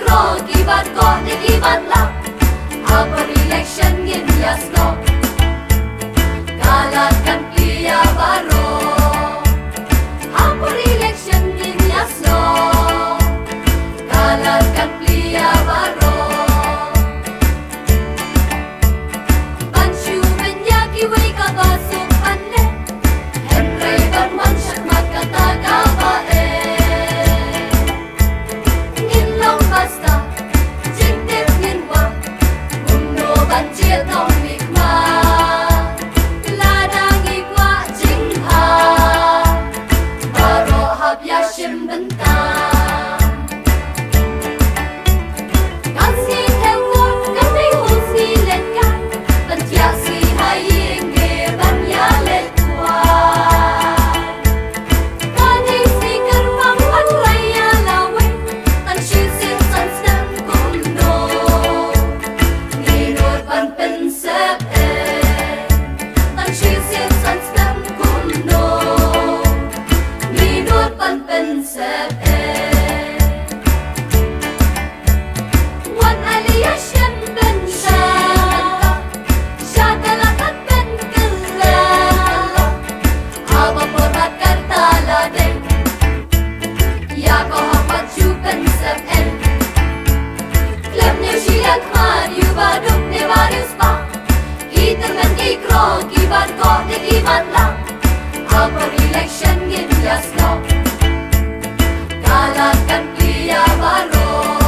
kro kibat ko de kibat la Upper election in Yasno Kalat kan pia baro Upper election in Yasno Kalat kan pia baro Banshu menyaki wei ka basuk panle Henry Barman syakmat kata gabae Ngilong basta Jintip nginwa Umno banjir nong mikma Ladang ikwa jingha Baro hab yashim bentang Kasi hewa kasi husi lenka Bantiasi haying geban ya letwa Kani speaker pangwan raya lawe Tan shisin san stem kumno Ninur pan pensep Tan shisin san stem kumno Ninur pan pensep Wan aliyasyan ben syakala Syakalakat ben kala Aba porbat kartala den Ya ko hapat chupen sep Klem ne shiyak man yu baduk ne varius pa Iter men kikro kibat ko de kibat la Upper election in Yasno Kalat kan pia baro